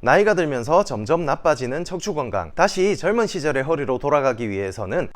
나이가 들면서 점점 나빠지는 척추 건강, 다시 젊은 시절의 허리로 돌아가기 위해서는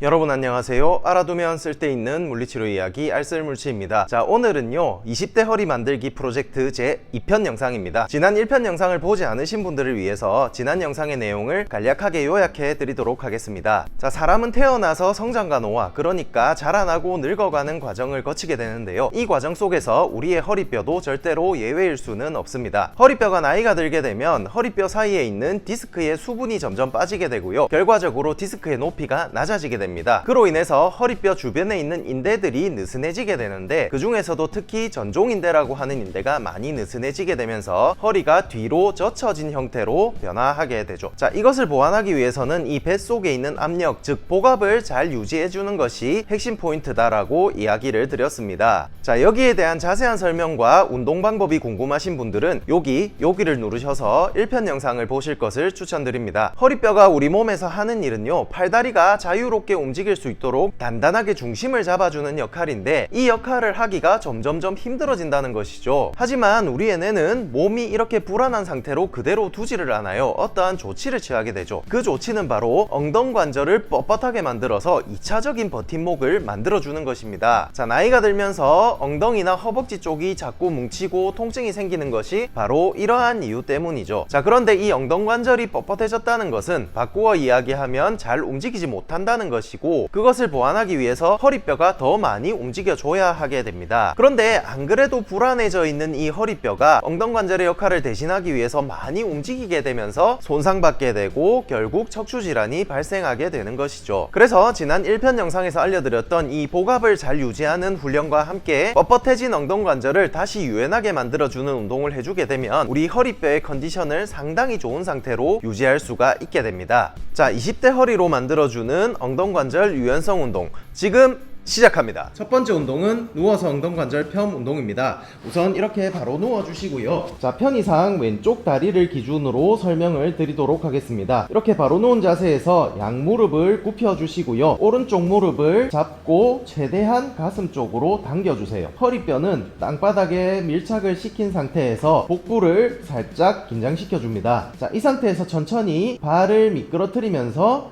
여러분 안녕하세요. 알아두면 쓸데있는 물리치료 이야기 알쓸물치입니다. 자, 오늘은요 20대 허리 만들기 프로젝트 제 2편 영상입니다. 지난 1편 영상을 보지 않으신 분들을 위해서 지난 영상의 내용을 간략하게 요약해 드리도록 하겠습니다. 자, 사람은 태어나서 성장과 노화, 그러니까 자라나고 늙어가는 과정을 거치게 되는데요, 이 과정 속에서 우리의 허리뼈도 절대로 예외일 수는 없습니다. 허리뼈가 나이가 들게 되면 허리뼈 사이에 있는 디스크의 수분이 점점 빠지게 되고요, 결과적으로 디스크의 높이가 낮아지게 됩니다. 그로 인해서 허리뼈 주변에 있는 인대들이 느슨해지게 되는데, 그 중에서도 특히 전종인대라고 하는 인대가 많이 느슨해지게 되면서 허리가 뒤로 젖혀진 형태로 변화하게 되죠. 자, 이것을 보완하기 위해서는 이 뱃속에 있는 압력, 즉 복압을 잘 유지해주는 것이 핵심 포인트다라고 이야기를 드렸습니다. 자, 여기에 대한 자세한 설명과 운동 방법이 궁금하신 분들은 여기를 누르셔서 1편 영상을 보실 것을 추천드립니다. 허리뼈가 우리 몸에서 하는 일은요, 팔다리가 자유롭게 움직일 수 있도록 단단하게 중심을 잡아주는 역할인데, 이 역할을 하기가 점점점 힘들어진다는 것이죠. 하지만 우리의 뇌는 몸이 이렇게 불안한 상태로 그대로 두지를 않아요. 어떠한 조치를 취하게 되죠. 그 조치는 바로 엉덩관절을 뻣뻣하게 만들어서 2차적인 버팀목을 만들어주는 것입니다. 자, 나이가 들면서 엉덩이나 허벅지 쪽이 자꾸 뭉치고 통증이 생기는 것이 바로 이러한 이유 때문이죠. 자, 그런데 이 엉덩관절이 뻣뻣해졌다는 것은 바꾸어 이야기하면 잘 움직이지 못한다는 것이고, 그것을 보완하기 위해서 허리뼈가 더 많이 움직여줘야 하게 됩니다. 그런데 안 그래도 불안해져 있는 이 허리뼈가 엉덩관절의 역할을 대신하기 위해서 많이 움직이게 되면서 손상받게 되고 결국 척추질환이 발생하게 되는 것이죠. 그래서 지난 1편 영상에서 알려드렸던 이 복압을 잘 유지하는 훈련과 함께 뻣뻣해진 엉덩관절을 다시 유연하게 만들어주는 운동을 해주게 되면 우리 허리뼈의 컨디션을 상당히 좋은 상태로 유지할 수가 있게 됩니다. 자, 20대 허리로 만들어주는 엉덩관절 유연성 운동, 지금 시작합니다. 첫 번째 운동은 누워서 엉덩관절 펴 운동입니다. 우선 이렇게 바로 누워 주시고요. 자, 편의상 왼쪽 다리를 기준으로 설명을 드리도록 하겠습니다. 이렇게 바로 누운 자세에서 양무릎을 굽혀 주시고요, 오른쪽 무릎을 잡고 최대한 가슴 쪽으로 당겨 주세요. 허리뼈는 땅바닥에 밀착을 시킨 상태에서 복부를 살짝 긴장시켜 줍니다. 자, 이 상태에서 천천히 발을 미끄러뜨리면서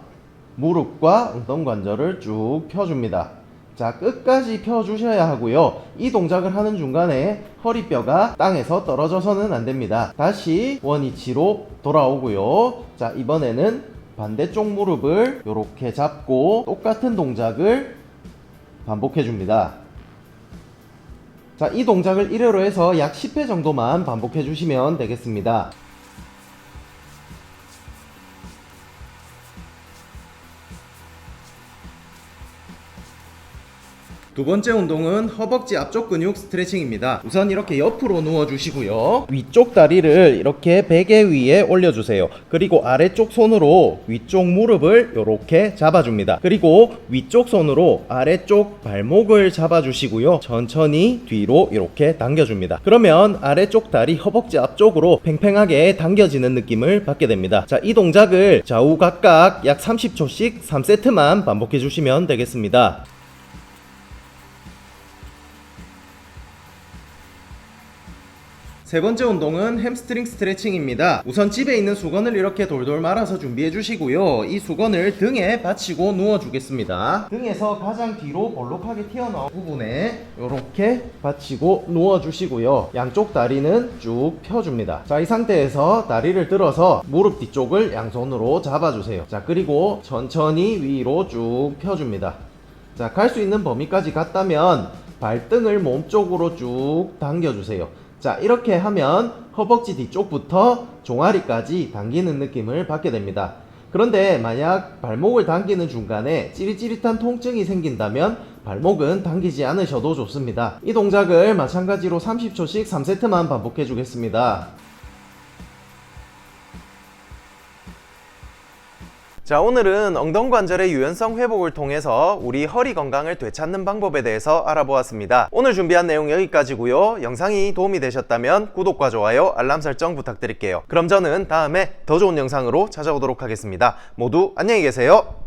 무릎과 엉덩관절을 쭉 펴줍니다. 자, 끝까지 펴주셔야 하고요. 이 동작을 하는 중간에 허리뼈가 땅에서 떨어져서는 안 됩니다. 다시 원위치로 돌아오고요. 자, 이번에는 반대쪽 무릎을 이렇게 잡고 똑같은 동작을 반복해 줍니다. 자, 이 동작을 1회로 해서 약 10회 정도만 반복해 주시면 되겠습니다. 두 번째 운동은 허벅지 앞쪽 근육 스트레칭입니다. 우선 이렇게 옆으로 누워 주시고요, 위쪽 다리를 이렇게 베개 위에 올려주세요. 그리고 아래쪽 손으로 위쪽 무릎을 이렇게 잡아줍니다. 그리고 위쪽 손으로 아래쪽 발목을 잡아주시고요, 천천히 뒤로 이렇게 당겨줍니다. 그러면 아래쪽 다리 허벅지 앞쪽으로 팽팽하게 당겨지는 느낌을 받게 됩니다. 자, 이 동작을 좌우 각각 약 30초씩 3세트만 반복해 주시면 되겠습니다. 세 번째 운동은 햄스트링 스트레칭입니다. 우선 집에 있는 수건을 이렇게 돌돌 말아서 준비해 주시고요, 이 수건을 등에 받치고 누워 주겠습니다. 등에서 가장 뒤로 볼록하게 튀어나온 부분에 이렇게 받치고 누워 주시고요, 양쪽 다리는 쭉 펴줍니다. 자, 이 상태에서 다리를 들어서 무릎 뒤쪽을 양손으로 잡아주세요. 자, 그리고 천천히 위로 쭉 펴줍니다. 자, 갈 수 있는 범위까지 갔다면 발등을 몸쪽으로 쭉 당겨주세요. 자, 이렇게 하면 허벅지 뒤쪽부터 종아리까지 당기는 느낌을 받게 됩니다. 그런데 만약 발목을 당기는 중간에 찌릿찌릿한 통증이 생긴다면 발목은 당기지 않으셔도 좋습니다. 이 동작을 마찬가지로 30초씩 3세트만 반복해 주겠습니다. 자, 오늘은 엉덩관절의 유연성 회복을 통해서 우리 허리 건강을 되찾는 방법에 대해서 알아보았습니다. 오늘 준비한 내용 여기까지고요. 영상이 도움이 되셨다면 구독과 좋아요, 알람 설정 부탁드릴게요. 그럼 저는 다음에 더 좋은 영상으로 찾아오도록 하겠습니다. 모두 안녕히 계세요.